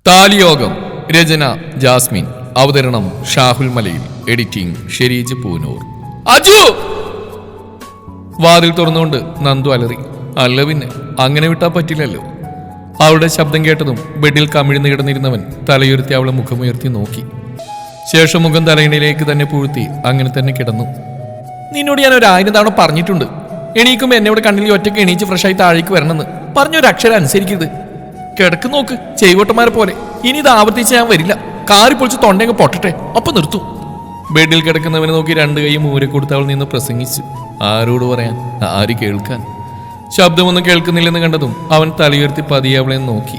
താലിയോഗം. രചന Jasmine. അവതരണം ഷാഹുൽ മലയിൽ. Editing Shereej Poonoor. Aju! വാതിൽ തുറന്നുകൊണ്ട് നന്ദു അലറി. അല്ല പിന്നെ, അങ്ങനെ വിട്ടാ പറ്റില്ലല്ലോ. അവളുടെ ശബ്ദം കേട്ടതും ബെഡിൽ കമിഴ്ന്നു കിടന്നിരുന്നവൻ തലയുയർത്തി അവളെ മുഖമുയർത്തി നോക്കി. ശേഷം മുഖം തലയിണയിലേക്ക് തന്നെ പൂഴ്ത്തി അങ്ങനെ തന്നെ കിടന്നു. നിന്നോട് ഞാൻ 1000 തവണ പറഞ്ഞിട്ടുണ്ട്, എണീക്കുമ്പോൾ എന്നെ ഇവിടെ കണ്ണിൽ ഒറ്റയ്ക്ക് എണീച്ച് ഫ്രഷായി താഴേക്ക് വരണമെന്ന്. പറഞ്ഞൊരക്ഷരം അനുസരിക്കരുത്. കിടക്ക് നോക്ക്, ചെയ്വോട്ടന്മാരെ പോലെ. ഇനി ഇത് ആവർത്തിച്ച് ഞാൻ വരില്ല. കാറി പൊളിച്ച് തൊണ്ടങ്ങ് പൊട്ടട്ടെ, അപ്പൊ നിർത്തും. ബെഡിൽ കിടക്കുന്നവനെ നോക്കി 2 കൈയും ഊരെ കൊടുത്ത് അവൾ നിന്ന് പ്രസംഗിച്ചു. ആരോട് പറയാൻ, ആര് കേൾക്കാൻ? ശബ്ദമൊന്നും കേൾക്കുന്നില്ലെന്ന് കണ്ടതും അവൻ തലയുയർത്തി പതിയെ അവളെ നോക്കി.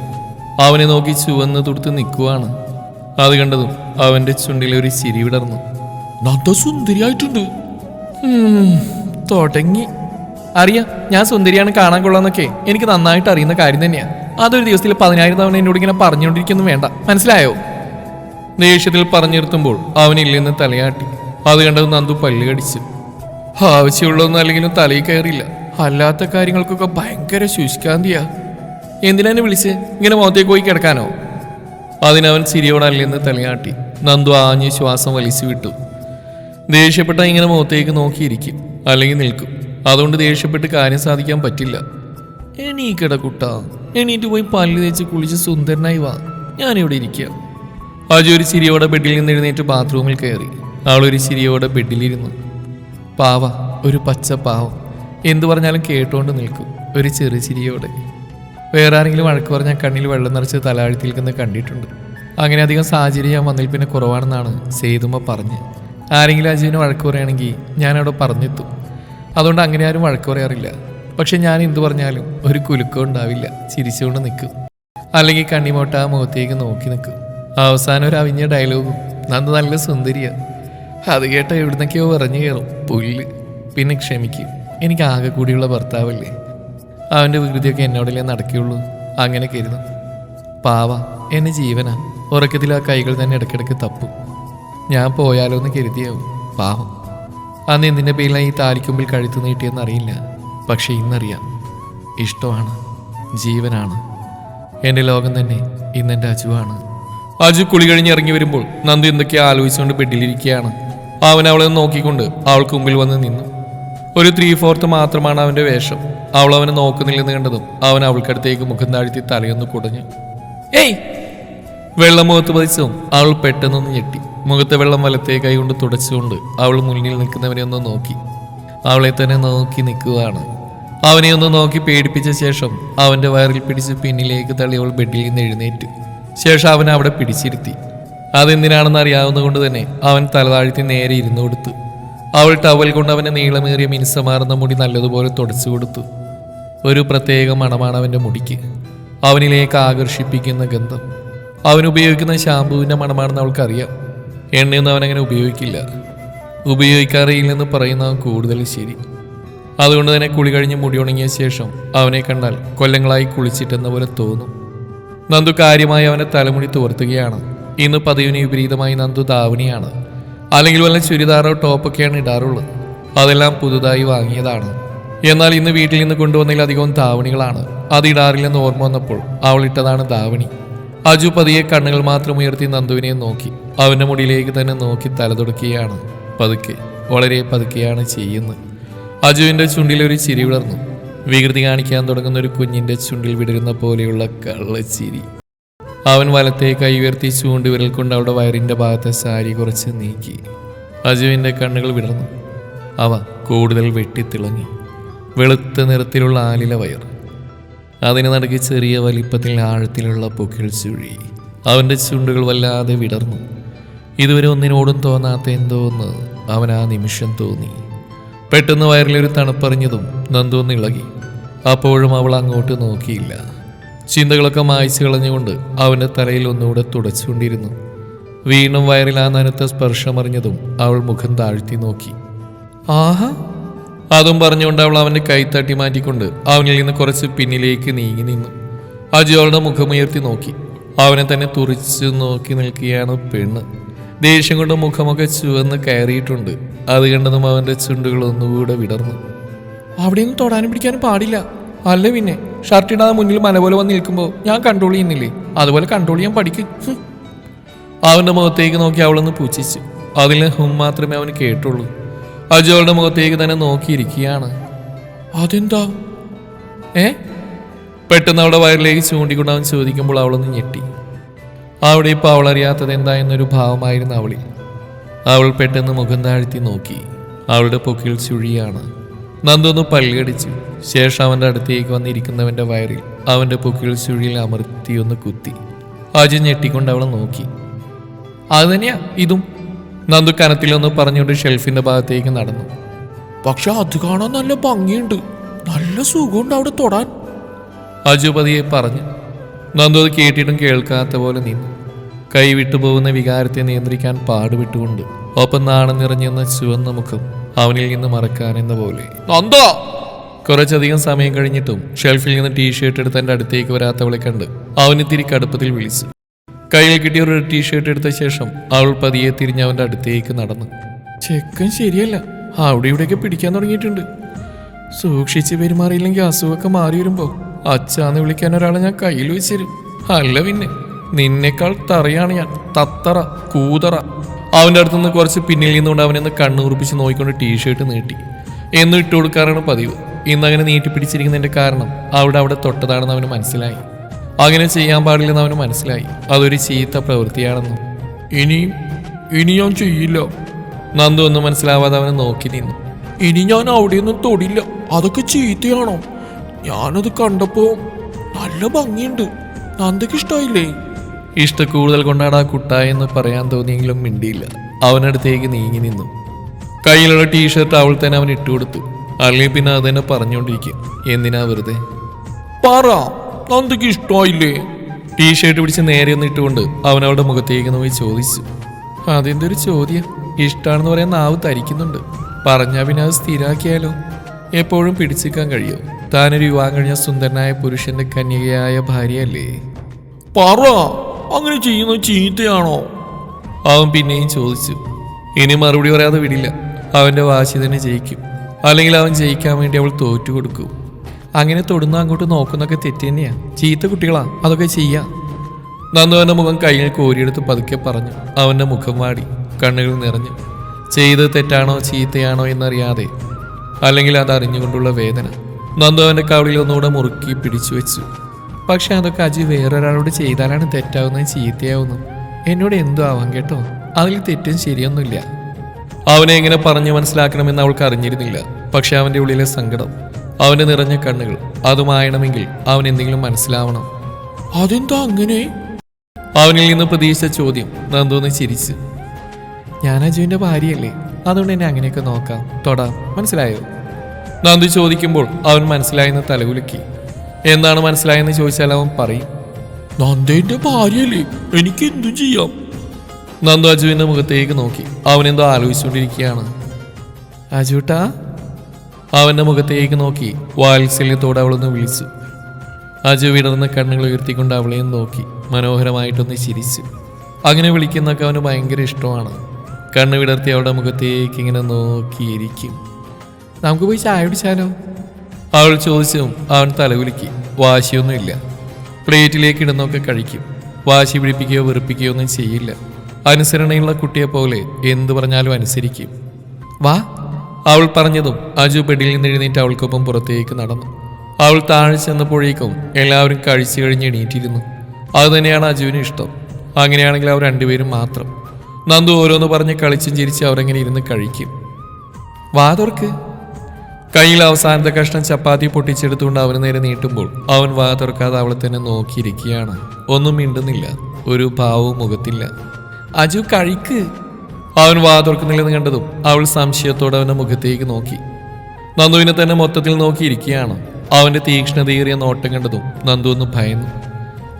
അവനെ നോക്കി ചുവന്ന് തുടുത്ത് നിൽക്കുവാണ്. അത് കണ്ടതും അവന്റെ ചുണ്ടിൽ ഒരു ചിരി വിടർന്നു. നന്ദ സുന്ദരിയായിട്ടുണ്ട്. തുടങ്ങി. അറിയാം, ഞാൻ സുന്ദരിയാണ്, കാണാൻ കൊള്ളാന്നൊക്കെ എനിക്ക് നന്നായിട്ട് അറിയുന്ന കാര്യം തന്നെയാണ്. അതൊരു ദിവസത്തിൽ 10,000 തവണ എന്നോട് ഇങ്ങനെ പറഞ്ഞുകൊണ്ടിരിക്കുന്നു വേണ്ട, മനസ്സിലായോ? ദേഷ്യത്തിൽ പറഞ്ഞു നിർത്തുമ്പോൾ അവനില്ലെന്ന് തലയാട്ടി. അത് കണ്ടത് നന്ദു പല്ല് കടിച്ചു. ആവശ്യമുള്ളതൊന്നും അല്ലെങ്കിലും തലയിൽ കയറില്ല. അല്ലാത്ത കാര്യങ്ങൾക്കൊക്കെ ഭയങ്കര ശുഷ്കാന്തിയാ. എന്തിനാണ് വിളിച്ച്? ഇങ്ങനെ മുഖത്തേക്ക് പോയി കിടക്കാനോ? അതിനവൻ ചിരിയോടല്ലെന്ന് തലയാട്ടി. നന്ദു ആഞ്ഞ് ശ്വാസം വലിച്ചു വിട്ടു. ദേഷ്യപ്പെട്ട ഇങ്ങനെ മുഖത്തേക്ക് നോക്കിയിരിക്കും, അല്ലെങ്കിൽ നിൽക്കും. അതുകൊണ്ട് ദേഷ്യപ്പെട്ട് കാര്യം സാധിക്കാൻ പറ്റില്ല. എണീക്കട കുട്ടാ, എണീറ്റ് പോയി പല്ല് തേച്ച് കുളിച്ച് സുന്ദരനായി വാ, ഞാനിവിടെ ഇരിക്കുക. അജു ഒരു ചിരിയോടെ ബെഡിൽ നിന്ന് എഴുന്നേറ്റ് ബാത്റൂമിൽ കയറി. അവളൊരു ചിരിയോടെ ബെഡിലിരുന്നു. പാവ, ഒരു പച്ച പാവം. എന്തു പറഞ്ഞാലും കേട്ടോണ്ട് നിൽക്കും, ഒരു ചെറു ചിരിയോടെ. വേറെ ആരെങ്കിലും വഴക്ക് പറഞ്ഞാൽ കണ്ണിൽ വെള്ളം നിറച്ച് തലാഴ്ത്തി നിൽക്കുന്നത് കണ്ടിട്ടുണ്ട്. അങ്ങനെ അധികം സാഹചര്യം ഞാൻ വന്നതിൽ പിന്നെ കുറവാണെന്നാണ് സേതുമ്മ പറഞ്ഞ്. ആരെങ്കിലും അജുവിന് വഴക്ക് പറയുകയാണെങ്കിൽ ഞാനവിടെ പറഞ്ഞെത്തും. അതുകൊണ്ട് അങ്ങനെ ആരും വഴക്ക് പറയാറില്ല. പക്ഷെ ഞാൻ എന്തു പറഞ്ഞാലും ഒരു കുലുക്കം ഉണ്ടാവില്ല, ചിരിച്ചുകൊണ്ട് നിൽക്കും. അല്ലെങ്കിൽ കണ്ണിമോട്ട മുഖത്തേക്ക് നോക്കി നിൽക്കും. അവസാനം ഒരു അവിഞ്ഞ ഡയലോഗും. നന്ദ നല്ല സുന്ദരിയാ. അത് കേട്ട എവിടുന്നൊക്കെയോ പറഞ്ഞു കയറും പുല്ല്. പിന്നെ ക്ഷമിക്കും, എനിക്ക് ആകെ കൂടിയുള്ള ഭർത്താവല്ലേ, അവൻ്റെ വികൃതിയൊക്കെ എന്നോടല്ലേ നടക്കുകയുള്ളൂ, അങ്ങനെ കരുതും. പാവ, എന്നെ ജീവനാ. ഉറക്കത്തിൽ ആ കൈകൾ തന്നെ ഇടയ്ക്കിടയ്ക്ക് തപ്പും. ഞാൻ പോയാലോ എന്ന് കരുതിയാവും. പാവം. അന്ന് എന്തിൻ്റെ പേരിലാണ് ഈ താലിക്കുമ്പിൽ കഴുത്തു നീട്ടിയെന്നറിയില്ല. പക്ഷെ ഇന്നറിയാം, ഇഷ്ടമാണ്, ജീവനാണ്. എൻ്റെ ലോകം തന്നെ ഇന്നെൻ്റെ അജുവാണ്. അജു കുളി കഴിഞ്ഞ് ഇറങ്ങി വരുമ്പോൾ നന്ദു എന്തൊക്കെയോ ആലോചിച്ചുകൊണ്ട് ബെഡിലിരിക്കുകയാണ്. അവൻ അവളെ നോക്കിക്കൊണ്ട് അവൾക്ക് മുമ്പിൽ വന്ന് നിന്നു. ഒരു 3/4 മാത്രമാണ് അവൻ്റെ വേഷം. അവൾ അവനെ നോക്കുന്നില്ലെന്ന് കണ്ടതും അവൻ അവൾക്കടുത്തേക്ക് മുഖം താഴ്ത്തി തലയൊന്ന് കുടഞ്ഞു. ഏയ്! വെള്ളം മുഖത്ത് പതിച്ചതും അവൾ പെട്ടെന്നൊന്ന് ഞെട്ടി. മുഖത്തെ വെള്ളം വലത്തേ കൈ കൊണ്ട് തുടച്ചുകൊണ്ട് അവൾ മുന്നിൽ നിൽക്കുന്നവനെ ഒന്ന് നോക്കി. അവളെ തന്നെ നോക്കി നിൽക്കുകയാണ്. അവനെ ഒന്ന് നോക്കി പേടിപ്പിച്ച ശേഷം അവൻ്റെ വയറിൽ പിടിച്ച് പിന്നിലേക്ക് തള്ളി അവൾ ബെഡിൽ നിന്ന് എഴുന്നേറ്റു. ശേഷം അവനെ അവിടെ പിടിച്ചിരുത്തി. അതെന്തിനാണെന്ന് അറിയാവുന്ന കൊണ്ട് തന്നെ അവൻ തലതാഴ്ത്തി നേരെ ഇരുന്നു കൊടുത്തു. അവൾ ടവൽ കൊണ്ട് അവൻ്റെ നീളമേറിയ മിനുസമാർന്ന മുടി നല്ലതുപോലെ തുടച്ചു കൊടുത്തു. ഒരു പ്രത്യേക മണമാണ് അവൻ്റെ മുടിക്ക്, അവനിലേക്ക് ആകർഷിപ്പിക്കുന്ന ഗന്ധം. അവൻ ഉപയോഗിക്കുന്ന ഷാമ്പൂവിൻ്റെ മണമാണെന്ന് അവൾക്കറിയാം. എണ്ണയൊന്നും അവനങ്ങനെ ഉപയോഗിക്കില്ല, ഉപയോഗിക്കാറില്ലെന്ന് പറയുന്ന കൂടുതൽ ശരി. അതുകൊണ്ട് തന്നെ കുളി കഴിഞ്ഞ് മുടി ഉണങ്ങിയ ശേഷം അവനെ കണ്ടാൽ കൊല്ലങ്ങളായി കുളിച്ചിട്ടെന്ന പോലെ തോന്നും. നന്ദു കാര്യമായി അവൻ്റെ തലമുടി തോർത്തുകയാണ്. ഇന്ന് പതിവിന് വിപരീതമായി നന്ദു ധാവണിയാണ്, അല്ലെങ്കിൽ വല്ല ചുരിദാറോ ടോപ്പൊക്കെയാണ് ഇടാറുള്ളത്. അതെല്ലാം പുതുതായി വാങ്ങിയതാണ്. എന്നാൽ ഇന്ന് വീട്ടിൽ നിന്ന് കൊണ്ടുവന്നതിലധികവും ധാവണികളാണ്. അത് ഇടാറില്ലെന്ന് ഓർമ്മ വന്നപ്പോൾ അവൾ ഇട്ടതാണ് ധാവണി. അജു പതിയെ കണ്ണുകൾ മാത്രം ഉയർത്തി നന്ദുവിനെ നോക്കി. അവൻ്റെ മുടിയിലേക്ക് തന്നെ നോക്കി തലതൊടുക്കുകയാണ്. പതുക്കെ, വളരെ പതുക്കെയാണ് ചെയ്യുന്നത്. അജുവിൻ്റെ ചുണ്ടിലൊരു ചിരി വിടർന്നു. വികൃതി കാണിക്കാൻ തുടങ്ങുന്ന ഒരു കുഞ്ഞിൻ്റെ ചുണ്ടിൽ വിടരുന്ന പോലെയുള്ള കള്ളച്ചിരി. അവൻ വലത്തെ കൈ ഉയർത്തി ചൂണ്ടുവിരൽ കൊണ്ട് അവളുടെ വയറിൻ്റെ ഭാഗത്തെ സാരി കുറച്ച് നീക്കി. അജുവിൻ്റെ കണ്ണുകൾ വിടർന്നു. അവ കൂടുതൽ വെട്ടിത്തിളങ്ങി. വെളുത്ത നിറത്തിലുള്ള ആലില വയർ, അതിന് നടുക്ക് ചെറിയ വലിപ്പത്തിൽ ആഴത്തിലുള്ള പൊക്കിൾ ചുഴി. അവൻ്റെ ചുണ്ടുകൾ വല്ലാതെ വിടർന്നു. ഇതുവരെ ഒന്നിനോടും തോന്നാത്ത എന്തോന്ന് അവൻ ആ നിമിഷം തോന്നി. പെട്ടെന്ന് വയറിലൊരു തണുപ്പറിഞ്ഞതും നന്ദു ഒന്ന് ഇളകി. അപ്പോഴും അവൾ അങ്ങോട്ട് നോക്കിയില്ല. ചിന്തകളൊക്കെ മായ്ച്ചു കളഞ്ഞുകൊണ്ട് അവൻ്റെ തലയിൽ ഒന്നുകൂടെ തുടച്ചുകൊണ്ടിരുന്നു. വീണ്ടും വയറിൽ ആ നനുത്ത സ്പർശമറിഞ്ഞതും അവൾ മുഖം താഴ്ത്തി നോക്കി. ആഹാ! അതും പറഞ്ഞുകൊണ്ട് അവൾ അവൻ്റെ കൈ തട്ടി മാറ്റിക്കൊണ്ട് അവനിൽ നിന്ന് കുറച്ച് പിന്നിലേക്ക് നീങ്ങി നിന്നു. അജു അവളുടെ മുഖമുയർത്തി നോക്കി. അവനെ തന്നെ തുറിച്ചു നോക്കി നിൽക്കുകയാണ് പെണ്ണ്. ദേഷ്യം കൊണ്ട് മുഖമൊക്കെ ചുവന്ന് കയറിയിട്ടുണ്ട്. അത് കണ്ടതും അവൻ്റെ ചുണ്ടുകൾ ഒന്നുകൂടെ വിടർന്നു. അവിടെയൊന്നും തൊടാനും പിടിക്കാനും പാടില്ല, അല്ല പിന്നെ ഷർട്ട് ഇടാതെ മുന്നിൽ മല പോലെ വന്ന് നിൽക്കുമ്പോൾ ഞാൻ കൺട്രോൾ ചെയ്യുന്നില്ലേ, അതുപോലെ കൺട്രോൾ ചെയ്യാൻ പഠിക്കും. അവന്റെ മുഖത്തേക്ക് നോക്കി അവളൊന്ന് പുച്ഛിച്ചു. അതിൽ ഹും മാത്രമേ അവന് കേട്ടുള്ളൂ. അജു അവളുടെ മുഖത്തേക്ക് തന്നെ നോക്കിയിരിക്കുകയാണ്. അതെന്താ? പെട്ടെന്ന് അവളുടെ വയറിലേക്ക് ചൂണ്ടിക്കൊണ്ട് അവൻ ചോദിക്കുമ്പോൾ അവളൊന്ന് ഞെട്ടി. അവിടെ ഇപ്പോൾ അവൾ അറിയാത്തത് എന്താ എന്നൊരു ഭാവമായിരുന്നു അവളിൽ. അവൾ പെട്ടെന്ന് മുഖം താഴ്ത്തി നോക്കി. അവളുടെ പൊക്കിൽ ചുഴിയാണ്. നന്ദൊന്ന് പല്ലുകടിച്ചു. ശേഷം അവൻ്റെ അടുത്തേക്ക് വന്നിരിക്കുന്നവൻ്റെ വയറിൽ അവൻ്റെ പൊക്കിൽ ചുഴിയിൽ അമർത്തിയൊന്ന് കുത്തി. അജു ഞെട്ടിക്കൊണ്ട് അവളെ നോക്കി. അത് തന്നെയാ ഇതും. നന്ദു കനത്തിലൊന്ന് പറഞ്ഞുകൊണ്ട് ഷെൽഫിന്റെ ഭാഗത്തേക്ക് നടന്നു. പക്ഷെ അത് കാണാൻ നല്ല ഭംഗിയുണ്ട്, നല്ല സുഖമുണ്ട് അവിടെ തൊടാൻ, അജു പതിയെ പറഞ്ഞു. നന്ദു അത് കേട്ടിട്ടും കേൾക്കാത്ത പോലെ നിന്നു. കൈ വിട്ടുപോകുന്ന വികാരത്തെ നിയന്ത്രിക്കാൻ പാടുവിട്ടുകൊണ്ട് ഒപ്പം നാണം നിറഞ്ഞെന്ന ചുവന്ന മുഖം അവനിൽ നിന്ന് മറക്കാനെന്ന പോലെ. നന്ദ! കുറച്ചധികം സമയം കഴിഞ്ഞിട്ടും ഷെൽഫിൽ നിന്ന് ടീഷർട്ട് എടുത്ത് എൻ്റെ അടുത്തേക്ക് വരാത്തവളെ കണ്ട് അവനിത്തിരി കടുപ്പത്തിൽ വിളിച്ചു. കയ്യിൽ കിട്ടിയ ഒരു ടീഷർട്ട് എടുത്ത ശേഷം അവൾ പതിയെ തിരിഞ്ഞ് അവൻ്റെ അടുത്തേക്ക് നടന്നു. ചെക്കൻ ശരിയല്ല, അവിടെ ഇവിടെയൊക്കെ പിടിക്കാൻ തുടങ്ങിയിട്ടുണ്ട്. സൂക്ഷിച്ച് പെരുമാറിയില്ലെങ്കിൽ അസുഖമൊക്കെ മാറി വരുമ്പോൾ അച്ഛാന്ന് വിളിക്കാൻ ഒരാളെ ഞാൻ കയ്യിൽ വെച്ച് തരും. അല്ല പിന്നെ നിന്നേക്കാൾ തറയാണ് ഞാൻ, തത്തറ കൂതറ. അവൻ്റെ അടുത്തുനിന്ന് കുറച്ച് പിന്നിൽ നിന്നുകൊണ്ട് അവനെന്ന് കണ്ണുറുപ്പിച്ച് നോക്കിക്കൊണ്ട് ടീഷർട്ട് നീട്ടി. എന്നും ഇട്ട് കൊടുക്കാറാണ് പതിവ്. ഇന്നങ്ങനെ നീട്ടിപ്പിടിച്ചിരിക്കുന്നതിൻ്റെ കാരണം അവിടെ തൊട്ടതാണെന്ന് അവന് മനസ്സിലായി. അങ്ങനെ ചെയ്യാൻ പാടില്ലെന്ന് അവന് മനസ്സിലായി. അതൊരു ചീത്ത പ്രവൃത്തിയാണെന്നും. ഇനി ഞാൻ ചെയ്യില്ല. നന്ദു ഒന്നും മനസ്സിലാവാതെ അവനെ നോക്കി നിന്നു. ഇനി ഞാൻ അവിടെയൊന്നും തൊടില്ല, അതൊക്കെ ചീത്തയാണോ? ഞാനത് കണ്ടപ്പോ നല്ല ഭംഗിയുണ്ട്, നന്ദക്ക് ഇഷ്ടമായില്ലേ? ഇഷ്ട കൂടുതൽ കൊണ്ടാണ് ആ കുട്ടായെന്ന് പറയാൻ തോന്നിയെങ്കിലും മിണ്ടിയില്ല. അവനടുത്തേക്ക് നീങ്ങി നിന്നു. കയ്യിലുള്ള ടീഷർട്ട് അവൾ തന്നെ അവൻ ഇട്ടുകൊടുത്തു. അല്ലെങ്കിൽ പിന്നെ അത് തന്നെ പറഞ്ഞുകൊണ്ടിരിക്കും. എന്തിനാ വെറുതെ? പറ, നന്ദക്ക് ഇഷ്ടമായില്ലേ? ടീഷർട്ട് പിടിച്ച് നേരെ ഒന്ന് ഇട്ടുകൊണ്ട് അവൻ അവളുടെ മുഖത്തേക്ക് നോക്കി ചോദിച്ചു. അതെന്തൊരു ചോദ്യം? ഇഷ്ടമാണെന്ന് പറയാൻ നാവ് തരിക്കുന്നുണ്ട്. പറഞ്ഞാൽ പിന്നെ അത് സ്ഥിരാക്കിയാലോ? എപ്പോഴും പിടിച്ചിക്കാൻ കഴിയോ? താനൊരു വിവാഹം കഴിഞ്ഞ സുന്ദരനായ പുരുഷന്റെ കന്യകയായ ഭാര്യയല്ലേ? പറ, അങ്ങനെ ചെയ്യുന്നത് ചീത്തയാണോ? അവൻ പിന്നെയും ചോദിച്ചു. ഇനി മറുപടി പറയാതെ വിടില്ല. അവന്റെ വാശി തന്നെ ജയിക്കും. അല്ലെങ്കിൽ അവൻ ജയിക്കാൻ വേണ്ടി അവൾ തോറ്റു കൊടുക്കും. അങ്ങനെ തൊടുന്ന അങ്ങോട്ട് നോക്കുന്നൊക്കെ തെറ്റ് തന്നെയാ. ചീത്ത കുട്ടികളാ അതൊക്കെ ചെയ്യാം. നന്ദുവന്റെ മുഖം കയ്യിൽ കോരിയെടുത്ത് പതുക്കെ പറഞ്ഞു. അവന്റെ മുഖം വാടി, കണ്ണുകൾ നിറഞ്ഞു. ചെയ്തത് തെറ്റാണോ ചീത്തയാണോ എന്നറിയാതെ, അല്ലെങ്കിൽ അത് അറിഞ്ഞുകൊണ്ടുള്ള വേദന. നന്ദു അവന്റെ കവിളിൽ ഒന്നുകൂടെ മുറുക്കി പിടിച്ചു വെച്ചു. പക്ഷെ അതൊക്കെ അജി വേറൊരാളോട് ചെയ്താലാണ് തെറ്റാവുന്നത്, ചീത്തയാവുന്നത്. എന്നോട് എന്തോ ആവാം കേട്ടോ, അതിൽ തെറ്റും ശരിയൊന്നുമില്ല. അവനെ എങ്ങനെ പറഞ്ഞു മനസ്സിലാക്കണമെന്ന് അവൾക്ക് അറിഞ്ഞിരുന്നില്ല. പക്ഷെ അവന്റെ ഉള്ളിലെ സങ്കടം, അവന്റെ നിറഞ്ഞ കണ്ണുകൾ, അതുമായണമെങ്കിൽ അവൻ എന്തെങ്കിലും മനസ്സിലാവണം. അതെന്താ അങ്ങനെ? അവനിൽ നിന്ന് പ്രതീക്ഷിച്ച ചോദ്യം. നന്ദുന്ന് ചിരിച്ചു. ഞാൻ അജുവിന്റെ ഭാര്യയല്ലേ, അതുകൊണ്ട് എന്നെ അങ്ങനെയൊക്കെ നോക്കാം, തൊടാം, മനസ്സിലായോ? നന്ദു ചോദിക്കുമ്പോൾ അവൻ മനസ്സിലായെന്ന് തലകുലുക്കി. എന്താണ് മനസ്സിലായെന്ന് ചോദിച്ചാൽ അവൻ പറയും, നന്ദേന്റെ ഭാര്യയല്ലേ, എനിക്ക് എന്തു ചെയ്യാം. നന്ദു അജുവിന്റെ മുഖത്തേക്ക് നോക്കി. അവനെന്തോ ആലോചിച്ചുകൊണ്ടിരിക്കുകയാണ്. അജുട്ടാ? അവന്റെ മുഖത്തേക്ക് നോക്കി വാത്സല്യത്തോടെ അവളൊന്ന് വിളിച്ചു. അജു വിടർന്ന കണ്ണുകൾ ഉയർത്തിക്കൊണ്ട് അവളെയും നോക്കി മനോഹരമായിട്ടൊന്ന് ചിരിച്ചു. അങ്ങനെ വിളിക്കുന്നൊക്കെ അവന് ഭയങ്കര ഇഷ്ടമാണ്. കണ്ണ് വിടർത്തി അവളുടെ മുഖത്തേക്ക് ഇങ്ങനെ നോക്കിയിരിക്കും. നമുക്ക് പോയി ചായ കുടിച്ചാലോ? അവൾ ചോദിച്ചും അവൻ തലകുലുക്കി. വാശിയൊന്നുമില്ല. പ്ലേറ്റിലേക്ക് ഇടുന്നൊക്കെ കഴിക്കും. വാശി പിടിപ്പിക്കുകയോ വെറുപ്പിക്കുകയോ ഒന്നും ചെയ്യില്ല. അനുസരണയുള്ള കുട്ടിയെ പോലെ എന്തു പറഞ്ഞാലും അനുസരിക്കും. വാ. അവൾ പറഞ്ഞതും അജു ബെഡിൽ നിന്ന് എഴുന്നേറ്റ് അവൾക്കൊപ്പം പുറത്തേക്ക് നടന്നു. അവൾ താഴെ ചെന്നപ്പോഴേക്കും എല്ലാവരും കഴിച്ചു കഴിഞ്ഞ് എണീറ്റിരുന്നു. അതുതന്നെയാണ് അജുവിന് ഇഷ്ടം. അങ്ങനെയാണെങ്കിൽ അവർ രണ്ടുപേരും മാത്രം. നന്ദു ഓരോന്ന് പറഞ്ഞ് കളിച്ചും ചിരിച്ച് അവരെങ്ങനെ ഇരുന്ന് കഴിക്കും. വാ തുറക്ക്. കയ്യിൽ അവസാനത്തെ കഷ്ണം ചപ്പാത്തി പൊട്ടിച്ചെടുത്തുകൊണ്ട് അവന് നേരെ നീട്ടുമ്പോൾ അവൻ വാ തുറക്കാതെ അവളെ തന്നെ നോക്കിയിരിക്കുകയാണ്. ഒന്നും മിണ്ടുന്നില്ല, ഒരു ഭാവവും മുഖത്തില്ല. അജു കഴിക്ക്. അവൻ വാ തുറക്കുന്നില്ലെന്ന് കണ്ടതും അവൾ സംശയത്തോടെ അവന്റെ മുഖത്തേക്ക് നോക്കി. നന്ദുവിനെ തന്നെ മൊത്തത്തിൽ നോക്കിയിരിക്കുകയാണ്. അവന്റെ തീക്ഷ്ണതയേറിയ നോട്ടം കണ്ടതും നന്ദു ഒന്ന് ഭയന്നു.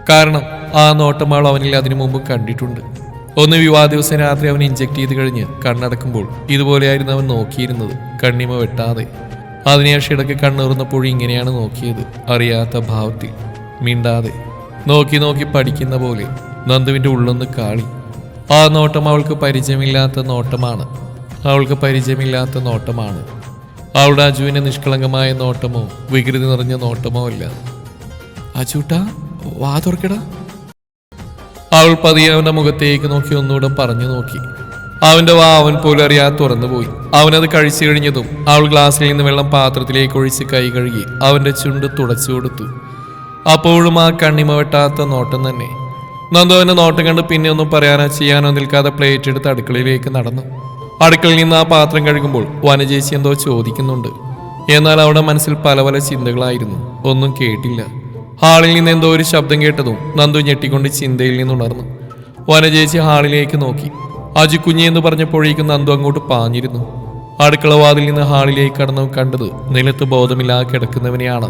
കാരണം ആ നോട്ടം അവൾ അവനിൽ അതിനു മുമ്പ് കണ്ടിട്ടുണ്ട്. ഒന്ന് വിവാഹ ദിവസം രാത്രി അവൻ ഇഞ്ചക്ട് ചെയ്ത് കഴിഞ്ഞ് കണ്ണടക്കുമ്പോൾ ഇതുപോലെയായിരുന്നു അവൻ നോക്കിയിരുന്നത്, കണ്ണിമ വെട്ടാതെ. അതിനുശേഷം ഇടയ്ക്ക് കണ്ണുറന്നപ്പോഴും ഇങ്ങനെയാണ് നോക്കിയത്, അറിയാത്ത ഭാവത്തിൽ, മിണ്ടാതെ, നോക്കി നോക്കി പഠിക്കുന്ന പോലെ. നന്ദുവിൻ്റെ ഉള്ളൊന്ന് കാളി. ആ നോട്ടം അവൾക്ക് പരിചയമില്ലാത്ത നോട്ടമാണ്. അവളുടെ അജുവിന്റെ നിഷ്കളങ്കമായ നോട്ടമോ വികൃതി നിറഞ്ഞ നോട്ടമോ അല്ല. അജൂട്ടാ, വാ തുറക്കടാ. അവൾ പതിയെ അവന്റെ മുഖത്തേക്ക് നോക്കി ഒന്നുകൂടെ പറഞ്ഞു നോക്കി. അവന്റെ വാ അവൻ പോലും അറിയാതെ തുറന്നുപോയി. അവനത് കഴിച്ചു കഴിഞ്ഞതും അവൾ ഗ്ലാസ്സിൽ നിന്ന് വെള്ളം പാത്രത്തിലേക്ക് ഒഴിച്ച് കൈ കഴുകി അവന്റെ ചുണ്ട് തുടച്ചു കൊടുത്തു. അപ്പോഴും ആ കണ്ണിമ വെട്ടാത്ത നോട്ടം തന്നെ. നന്ദു അവന്റെ നോട്ടം കണ്ട് പിന്നെ ഒന്നും പറയാനോ ചെയ്യാനോ നിൽക്കാതെ പ്ലേറ്റ് എടുത്ത് അടുക്കളയിലേക്ക് നടന്നു. അടുക്കളയിൽ നിന്ന് ആ പാത്രം കഴുകുമ്പോൾ വനജേച്ചി എന്തോ ചോദിക്കുന്നുണ്ട്. എന്നാൽ അവിടെ മനസ്സിൽ പല പല ചിന്തകളായിരുന്നു. ഒന്നും കേട്ടില്ല. ഹാളിൽ നിന്ന് എന്തോ ഒരു ശബ്ദം കേട്ടതും നന്ദു ഞെട്ടിക്കൊണ്ട് ചിന്തയിൽ നിന്നുണർന്നു. വനജേച്ചി ഹാളിലേക്ക് നോക്കി. അജു കുഞ്ഞി എന്ന് പറഞ്ഞപ്പോഴേക്കും നന്ദു അങ്ങോട്ട് പാഞ്ഞിരുന്നു. അടുക്കളവാതിൽ നിന്ന് ഹാളിലേക്ക് കടന്നു കണ്ടത് നിലത്ത് ബോധമില്ലാതെ കിടക്കുന്നവനെയാണ്.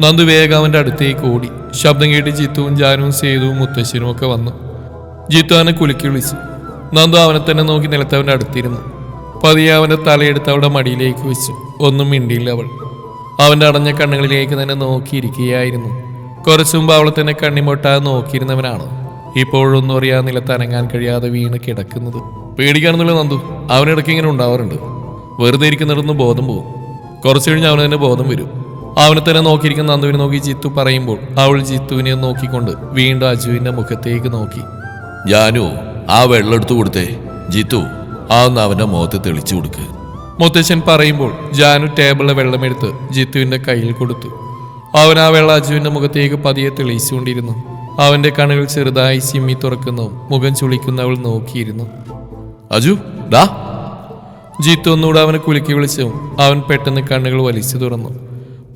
നന്ദു വേഗം അവന്റെ അടുത്തേക്ക് ഓടി. ശബ്ദം കേട്ട് ജിത്തുവും ജാനുവും സേതുവും മുത്തശ്ശനും ഒക്കെ വന്നു. ജിത്തു അവനെ കുലുക്കി വിളിച്ചു. നന്ദു അവനെ തന്നെ നോക്കി നിലത്തവന്റെ അടുത്തിരുന്നു. പതിയെ അവന്റെ തലയെടുത്ത് അവളുടെ മടിയിലേക്ക് വെച്ചു. ഒന്നും മിണ്ടിയില്ല അവൾ. അവന്റെ അടഞ്ഞ കണ്ണുകളിലേക്ക് തന്നെ നോക്കിയിരിക്കുകയായിരുന്നു. കുറച്ചു മുമ്പ് അവളെ തന്നെ കണ്ണിമൊട്ടാതെ നോക്കിയിരുന്നവനാണ് ഇപ്പോഴൊന്നും അറിയാതെ നിലത്ത് അനങ്ങാൻ കഴിയാതെ വീണ് കിടക്കുന്നത്. പേടിക്കാണെന്നുള്ള നന്ദു, അവനിടയ്ക്ക് ഇങ്ങനെ ഉണ്ടാവാറുണ്ട്. വെറുതെ ഇരിക്കുന്നിടന്ന് ബോധം പോകും. കുറച്ചു കഴിഞ്ഞ് അവന് തന്നെ ബോധം വരും. അവനെ തന്നെ നോക്കിയിരിക്കുന്ന നന്ദുവിനെ നോക്കി ജിത്തു പറയുമ്പോൾ അവൾ ജിത്തുവിനെ നോക്കിക്കൊണ്ട് വീണ്ടും അജുവിന്റെ മുഖത്തേക്ക് നോക്കി. ജാനു, ആ വെള്ളം എടുത്തു കൊടുത്തേ. ജിത്തു, അതൊന്ന് അവന്റെ മുഖത്ത് തെളിച്ചു കൊടുക്ക്. മുത്തശ്ശൻ പറയുമ്പോൾ ജാനു ടേബിളിലെ വെള്ളമെടുത്ത് ജിത്തുവിന്റെ കയ്യിൽ കൊടുത്തു. അവൻ ആ വെള്ളം അജുവിന്റെ മുഖത്തേക്ക് പതിയെ തെളിയിച്ചുകൊണ്ടിരുന്നു. അവന്റെ കണ്ണുകൾ ചെറുതായി ചിമ്മി തുറക്കുന്നു. മുഖം ചുളിക്കുന്നവൾ നോക്കിയിരുന്നു. അജു ഡാ. ജിത്തു ഒന്നുകൂടെ അവനെ കുലുക്കി വിളിച്ചു. അവൻ പെട്ടെന്ന് കണ്ണുകൾ വലിച്ചു തുറന്നു.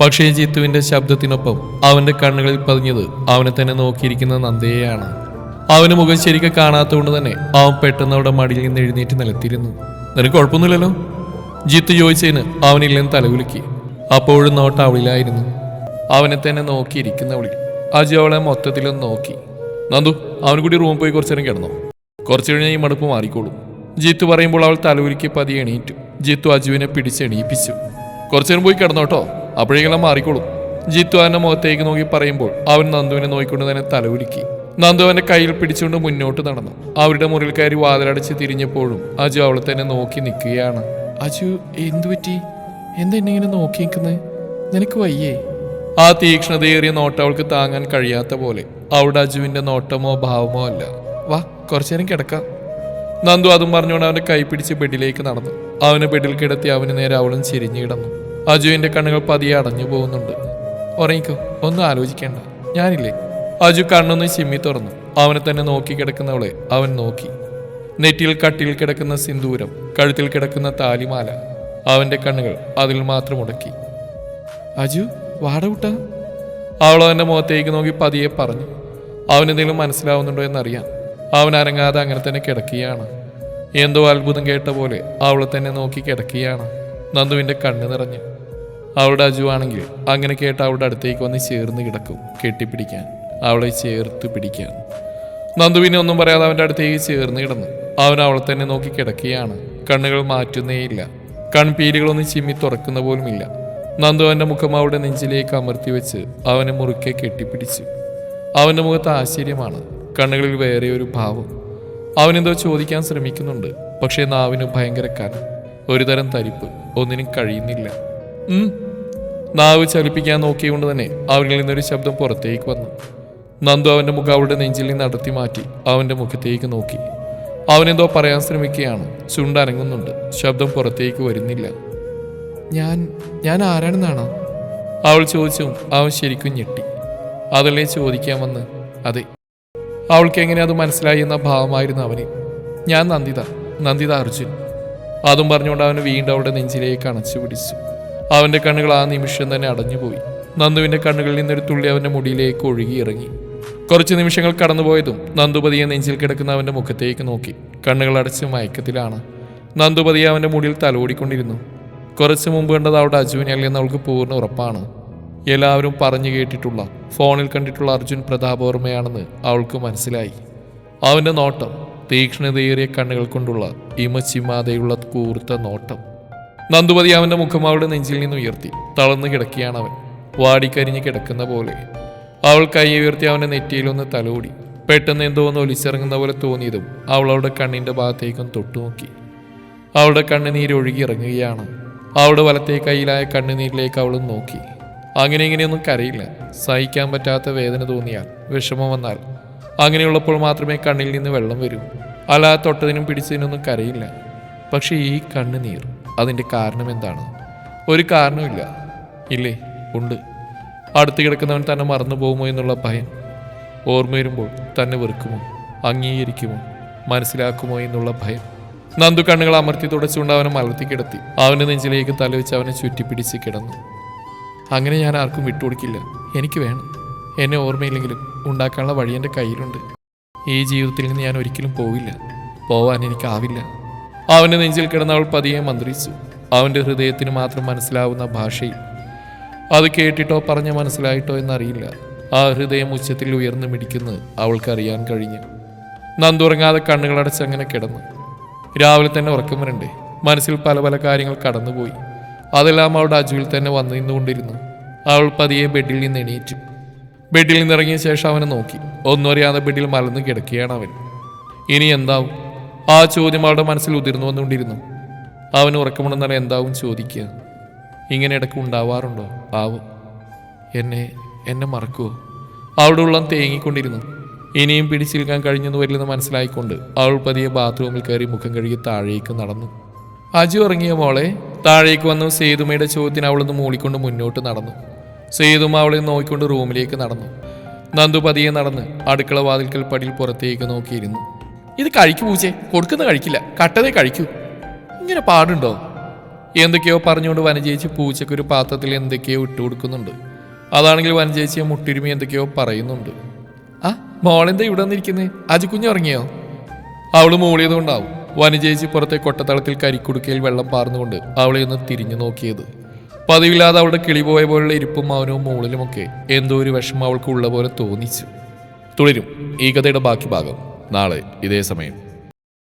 പക്ഷേ ജിത്തുവിന്റെ ശബ്ദത്തിനൊപ്പം അവന്റെ കണ്ണുകളിൽ പതിഞ്ഞത് അവനെ തന്നെ നോക്കിയിരിക്കുന്ന നന്ദയെയാണ്. അവന് മുഖം ശരിക്കും കാണാത്തതുകൊണ്ട് തന്നെ അവൻ പെട്ടെന്ന് അവിടെ മടിയിൽ നിന്ന് എഴുന്നേറ്റ് നിലത്തിരുന്നു. നിനക്ക് കുഴപ്പമൊന്നുമില്ലല്ലോ? ജിത്തു ചോദിച്ചതിന് അവനില്ലെന്ന് തലകുലുക്കി. അപ്പോഴും നോട്ട അവളിലായിരുന്നു. അവനെ തന്നെ നോക്കിയിരിക്കുന്നവളിൽ. അജു അവളെ മൊത്തത്തിലൊന്ന് നോക്കി. നന്ദു, അവന് കൂടി റൂമിൽ പോയി കുറച്ചു നേരം കിടന്നോ. കുറച്ചു കഴിഞ്ഞാൽ ഈ മടുപ്പ് മാറിക്കോളും. ജിത്തു പറയുമ്പോൾ അവൾ തലകുലുക്കി പതിയെ എണീറ്റു. ജിത്തു അജുവിനെ പിടിച്ചെണീപ്പിച്ചു. കുറച്ചു നേരം പോയി കിടന്നോട്ടോ, അപ്പോഴേക്കെല്ലാം മാറിക്കോളും. ജിത്തു അവന്റെ മുഖത്തേക്ക് നോക്കി പറയുമ്പോൾ അവൻ നന്ദുവിനെ നോക്കിക്കൊണ്ട് തന്നെ തലകുലുക്കി. നന്ദു അവന്റെ കയ്യിൽ പിടിച്ചുകൊണ്ട് മുന്നോട്ട് നടന്നു. അവരുടെ മുറിയിൽ കയറി വാതിലടച്ച് തിരിഞ്ഞപ്പോഴും അജു അവളെ തന്നെ നോക്കി നിൽക്കുകയാണ്. അജു, എന്തുപറ്റി? എന്തെന്നെ ഇങ്ങനെ നോക്കി നിൽക്കുന്നത്? നിനക്ക് വയ്യേ? ആ തീക്ഷ്ണതയേറിയ നോട്ടം അവൾക്ക് താങ്ങാൻ കഴിയാത്ത പോലെ. അവിടെ അജുവിന്റെ നോട്ടമോ ഭാവമോ അല്ല. വാ, കുറച്ചു നേരം കിടക്കാം. നന്ദു അതും പറഞ്ഞുകൊണ്ട് അവന്റെ കൈ പിടിച്ച് ബെഡിലേക്ക് നടന്നു. അവനെ ബെഡിൽ കിടത്തി അവന് നേരെ അവളും ചിരിഞ്ഞു കിടന്നു. അജുവിന്റെ കണ്ണുകൾ പതിയെ അടഞ്ഞു പോകുന്നുണ്ട്. ഉറങ്ങിക്കോ, ഒന്നും ആലോചിക്കേണ്ട, ഞാനില്ലേ. അജു കണ്ണൊന്ന് ചിമ്മി തുറന്നു. അവനെ തന്നെ നോക്കി കിടക്കുന്നവളെ അവൻ നോക്കി. നെറ്റിയിൽ കട്ടിയിൽ കിടക്കുന്ന സിന്ദൂരം, കഴുത്തിൽ കിടക്കുന്ന താലിമാല. അവന്റെ കണ്ണുകൾ അതിൽ മാത്രം ഉടക്കി. അജു, വാടകൂട്ടാ. അവൾ അവന്റെ മുഖത്തേക്ക് നോക്കി പതിയെ പറഞ്ഞു. അവനെന്തെങ്കിലും മനസ്സിലാവുന്നുണ്ടോ എന്നറിയാൻ. അവൻ അനങ്ങാതെ അങ്ങനെ തന്നെ കിടക്കുകയാണ്. എന്തോ അത്ഭുതം കേട്ട പോലെ അവളെ തന്നെ നോക്കി കിടക്കുകയാണ്. നന്ദുവിന്റെ കണ്ണ് നിറഞ്ഞു. അവളുടെ അജു ആണെങ്കിൽ അങ്ങനെ കേട്ട് അവളുടെ അടുത്തേക്ക് വന്ന് ചേർന്ന് കിടക്കും, കെട്ടിപ്പിടിക്കാൻ, അവളെ ചേർത്ത് പിടിക്കാൻ. നന്ദുവിനെ ഒന്നും പറയാതെ അവന്റെ അടുത്തേക്ക് ചേർന്ന് കിടന്നു. അവൻ അവളെ തന്നെ നോക്കി കിടക്കുകയാണ്. കണ്ണുകൾ മാറ്റുന്നേയില്ല. കൺപീലികളൊന്നും ചിമ്മി തുറക്കുന്ന പോലുമില്ല. നന്ദു അവന്റെ മുഖം അവളുടെ നെഞ്ചിലേക്ക് അമർത്തി വെച്ച് അവനെ മുറുക്കെ കെട്ടിപ്പിടിച്ചു. അവന്റെ മുഖത്ത് ആശ്ചര്യമാണ്, കണ്ണുകളിൽ വേറെ ഒരു ഭാവം. അവനെന്തോ ചോദിക്കാൻ ശ്രമിക്കുന്നുണ്ട്. പക്ഷേ നാവിന് ഭയങ്കര കനം, ഒരുതരം തരിപ്പ്, ഒന്നിനും കഴിയുന്നില്ല. നാവ് ചലിപ്പിക്കാൻ നോക്കിയുകൊണ്ട് തന്നെ അവനിൽ നിന്നൊരു ശബ്ദം പുറത്തേക്ക് വന്നു. നന്ദു അവന്റെ മുഖം അവളുടെ നെഞ്ചിൽ നിന്ന് അടർത്തി മാറ്റി അവന്റെ മുഖത്തേക്ക് നോക്കി. അവനെന്തോ പറയാൻ ശ്രമിക്കുകയാണ്. ചുണ്ടനങ്ങുന്നുണ്ട്, ശബ്ദം പുറത്തേക്ക് വരുന്നില്ല. ഞാൻ ആരാണെന്നാണോ അവൾ ചോദിച്ചു. അവൻ ശരിക്കും ഞെട്ടി. അതല്ലേ ചോദിക്കാൻ വന്ന്? അതെ. അവൾക്ക് എങ്ങനെ അത് മനസ്സിലായി എന്ന ഭാവമായിരുന്നു അവന്. ഞാൻ നന്ദിത അർജുൻ. അതും പറഞ്ഞുകൊണ്ട് അവന് വീണ്ടും അവളുടെ നെഞ്ചിലേക്ക് അണച്ചു പിടിച്ചു. അവന്റെ കണ്ണുകൾ ആ നിമിഷം തന്നെ അടഞ്ഞുപോയി. നന്ദുവിന്റെ കണ്ണുകളിൽ നിന്നൊരു തുള്ളി അവന്റെ മുടിയിലേക്ക് ഒഴുകിയിറങ്ങി. കുറച്ച് നിമിഷങ്ങൾ കടന്നുപോയതും നന്ദുപതിയെ നെഞ്ചിൽ കിടക്കുന്ന അവന്റെ മുഖത്തേക്ക് നോക്കി. കണ്ണുകൾ അടച്ച് മയക്കത്തിലാണ്. നന്ദുപതിയെ അവന്റെ മുടിയിൽ തലോടിക്കൊണ്ടിരുന്നു. കുറച്ച് മുമ്പ് കണ്ടത് അവളുടെ അജുവിനെ അല്ലെന്ന് അവൾക്ക് പൂർണ്ണ ഉറപ്പാണ്. എല്ലാവരും പറഞ്ഞു കേട്ടിട്ടുള്ള, ഫോണിൽ കണ്ടിട്ടുള്ള അർജുൻ പ്രതാപവർമ്മയാണെന്ന് അവൾക്ക് മനസ്സിലായി. അവന്റെ നോട്ടം, തീക്ഷ്ണതയേറിയ കണ്ണുകൾ കൊണ്ടുള്ള ഇമച്ചിമാതെയുള്ള കൂർത്ത നോട്ടം. നന്ദുപതി അവന്റെ മുഖം അവളുടെ നെഞ്ചിൽ നിന്ന് ഉയർത്തി. തളർന്നു കിടക്കുകയാണ് അവൻ, വാടിക്കരിഞ്ഞ് കിടക്കുന്ന പോലെ. അവൾ കൈ ഉയർത്തി അവന്റെ നെറ്റിയിലൊന്ന് തലോടി. പെട്ടെന്ന് എന്തോ ഒന്ന് ഒലിച്ചിറങ്ങുന്ന പോലെ തോന്നിയതും അവൾ അവളുടെ കണ്ണിന്റെ ഭാഗത്തേക്കൊന്ന് തൊട്ടുനോക്കി. അവളുടെ കണ്ണുനീരൊഴുകി ഇറങ്ങുകയാണ്. അവളുടെ വലത്തെ കൈയിലായ കണ്ണുനീരിലേക്ക് അവളും നോക്കി. അങ്ങനെ ഇങ്ങനെയൊന്നും കരയില്ല. സഹിക്കാൻ പറ്റാത്ത വേദന തോന്നിയാൽ, വിഷമം വന്നാൽ, അങ്ങനെയുള്ളപ്പോൾ മാത്രമേ കണ്ണിൽ നിന്ന് വെള്ളം വരൂ. അല്ലാതെ തൊട്ടതിനും പിടിച്ചതിനൊന്നും കരയില്ല. പക്ഷേ ഈ കണ്ണുനീർ, അതിൻ്റെ കാരണം എന്താണ്? ഒരു കാരണമില്ല. ഇല്ലേ? ഉണ്ട്. അടുത്ത് കിടക്കുന്നവൻ തന്നെ മറന്നു പോകുമോ എന്നുള്ള ഭയം. ഓർമ്മ വരുമ്പോൾ തന്നെ വെറുക്കുമോ, അംഗീകരിക്കുമോ, മനസ്സിലാക്കുമോ എന്നുള്ള ഭയം. നന്ദു കണ്ണുകൾ അമർത്തി തുടച്ചുകൊണ്ട് അവനെ മലർത്തി കിടത്തി. അവൻ്റെ നെഞ്ചിലേക്ക് തലവെച്ച് അവനെ ചുറ്റിപ്പിടിച്ച് കിടന്നു. അങ്ങനെ ഞാൻ ആർക്കും വിട്ടുകൊടുക്കില്ല. എനിക്ക് വേണം. എന്നെ ഓർമ്മയില്ലെങ്കിലും ഉണ്ടാക്കാനുള്ള വഴി എൻ്റെ കയ്യിലുണ്ട്. ഈ ജീവിതത്തിൽ നിന്ന് ഞാൻ ഒരിക്കലും പോവില്ല. പോവാൻ എനിക്കാവില്ല. അവൻ്റെ നെഞ്ചിൽ കിടന്ന് അവൾ പതിയെ മന്ത്രിച്ചു. അവൻ്റെ ഹൃദയത്തിന് മാത്രം മനസ്സിലാവുന്ന ഭാഷയിൽ. അത് കേട്ടിട്ടോ പറഞ്ഞ് മനസ്സിലായിട്ടോ എന്നറിയില്ല. ആ ഹൃദയം ഉച്ചത്തിൽ ഉയർന്നു മിടിക്കുന്നത് അവൾക്കറിയാൻ കഴിഞ്ഞു. നന്ദു ഉറങ്ങാതെ കണ്ണുകളടച്ച് അങ്ങനെ കിടന്നു. രാവിലെ തന്നെ ഉറക്കം വരണ്ടേ? മനസ്സിൽ പല പല കാര്യങ്ങൾ കടന്നുപോയി. അതെല്ലാം അവളുടെ അജുവിൽ തന്നെ വന്നു നിന്നുകൊണ്ടിരുന്നു. അവൾ പതിയെ ബെഡിൽ നിന്ന് എണീറ്റു. ബെഡിൽ നിന്നിറങ്ങിയ ശേഷം അവനെ നോക്കി. ഒന്നും അറിയാതെ ബെഡിൽ മലർന്ന് കിടക്കുകയാണ് അവൻ. ഇനി എന്താവും? ആ ചോദ്യം അവളുടെ മനസ്സിൽ ഉതിർന്നു വന്നുകൊണ്ടിരുന്നു. അവന് ഉറക്കമുണ്ടെന്നാൽ എന്താവും ചോദിക്കുക. ഇങ്ങനെ ഇടയ്ക്ക് ഉണ്ടാവാറുണ്ടോ? ആവും. എന്നെ മറക്കുമോ? അവളുടെ ഉള്ളം തേങ്ങിക്കൊണ്ടിരുന്നു. ഇനിയും പിടിച്ചിരിക്കാൻ കഴിഞ്ഞെന്ന് വരില്ലെന്ന് മനസ്സിലായിക്കൊണ്ട് അവൾ പതിയെ ബാത്റൂമിൽ കയറി മുഖം കഴുകി താഴേക്ക് നടന്നു. അജു ഇറങ്ങിയ മോളെ. താഴേക്ക് വന്നു സേതുമയുടെ ചോദ്യത്തിന് അവളൊന്ന് മൂളിക്കൊണ്ട് മുന്നോട്ട് നടന്നു. സേതുമ അവളെ നോക്കിക്കൊണ്ട് റൂമിലേക്ക് നടന്നു. നന്ദു പതിയെ നടന്ന് അടുക്കള വാതിൽക്കൽ പടിയിൽ പുറത്തേക്ക് നോക്കിയിരുന്നു. ഇത് കഴിക്കൂ പൂച്ചേ, കൊടുക്കുന്ന കഴിക്കില്ല, കട്ടതേ കഴിക്കൂ. ഇങ്ങനെ പാടുണ്ടോ? എന്തൊക്കെയോ പറഞ്ഞുകൊണ്ട് വനജേച്ചി പൂച്ചയ്ക്കൊരു പാത്രത്തിൽ എന്തൊക്കെയോ ഇട്ട് കൊടുക്കുന്നുണ്ട്. അതാണെങ്കിൽ വനജേച്ചിയെ മുട്ടിരുമി എന്തൊക്കെയോ പറയുന്നുണ്ട്. ആ മോളെന്താ ഇവിടെ വന്നിരിക്കുന്നത്? അജു കുഞ്ഞ് ഉറങ്ങിയോ? അവള് മൂളിയതുകൊണ്ടാവും വനജേച്ചി പുറത്തെ കൊട്ടത്തളത്തിൽ കരിക്കുടുക്കയിൽ വെള്ളം പാർന്നുകൊണ്ട് അവളെ ഒന്ന് തിരിഞ്ഞു നോക്കിയത്. പതിവില്ലാതെ അവളുടെ കിളി പോയ പോലുള്ള ഇരിപ്പും മൗനവും മൂളിലുമൊക്കെ എന്തോ ഒരു വിഷമം അവൾക്ക് ഉള്ള പോലെ തോന്നിച്ചു. തുടരും ഈ കഥയുടെ ബാക്കി ഭാഗം നാളെ ഇതേ സമയം.